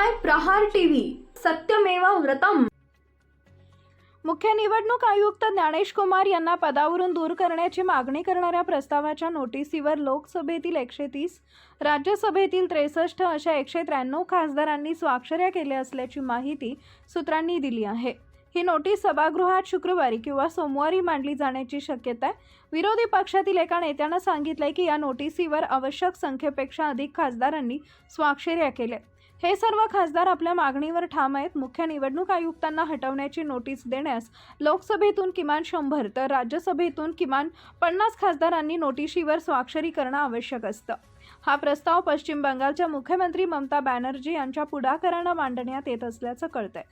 पाहताय प्रहार टीव्ही, सत्यमेव व्रतम। मुख्य निवडणूक आयुक्त ज्ञानेश कुमार यांना पदावरून दूर करण्याची मागणी करणाऱ्या प्रस्तावाच्या नोटीसीवर लोकसभेतील 130, राज्यसभेतील 63 अशा 193 खासदारांनी स्वाक्षऱ्या केल्या असल्याची माहिती सूत्रांनी दिली आहे। ही नोटीस सभागृहात शुक्रवारी किंवा सोमवारी मांडली जाण्याची शक्यता आहे। विरोधी पक्षातील एका नेत्यानं सांगितलंय की या नोटीसीवर आवश्यक संख्येपेक्षा अधिक खासदारांनी स्वाक्षऱ्या केल्या। हे सर्व खासदार आपल्या मागणीवर ठाम आहेत। मुख्य निवडणूक आयुक्तांना हटवण्याची नोटीस देण्यास लोकसभेतून किमान 100 तर राज्यसभेतून किमान 50 खासदारांनी नोटीशीवर स्वाक्षरी करणं आवश्यक असतं। हा प्रस्ताव पश्चिम बंगालच्या मुख्यमंत्री ममता बॅनर्जी यांच्या पुढाकारानं मांडण्यात येत असल्याचं कळतंय।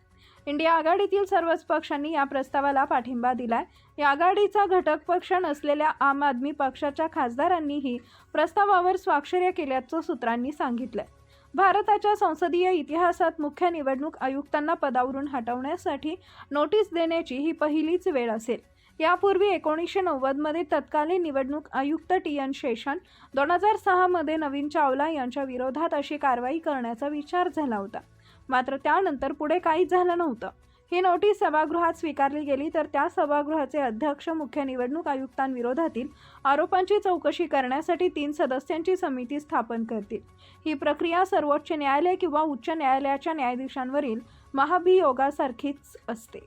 इंडिया आघाडीतील सर्वच पक्षांनी या प्रस्तावाला पाठिंबा दिलाय। या आघाडीचा घटक पक्ष नसलेल्या आम आदमी पक्षाच्या खासदारांनीही प्रस्तावावर स्वाक्षऱ्या केल्याचं सूत्रांनी सांगितलंय। भारताच्या संसदीय इतिहासात मुख्य निवडणूक आयुक्तांना पदावरून हटवण्यासाठी नोटीस देण्याची ही पहिलीच वेळ असेल। यापूर्वी 1990 मध्ये तत्कालीन निवडणूक आयुक्त TN शेषन, 2006 मध्ये नवीन चावला यांच्या विरोधात अशी कारवाई करण्याचा विचार झाला होता, मात्र त्यानंतर पुढे काहीच झालं नव्हतं। ही नोटीस सभागृहात स्वीकारली गेली तर त्या सभागृहाचे अध्यक्ष मुख्य निवडणूक आयुक्तांविरोधातील आरोपांची चौकशी करण्यासाठी 3 सदस्यांची समिती स्थापन करतील। ही प्रक्रिया सर्वोच्च न्यायालय किंवा उच्च न्यायालयाच्या न्यायाधीशांवरील महाभियोगासारखीच असते।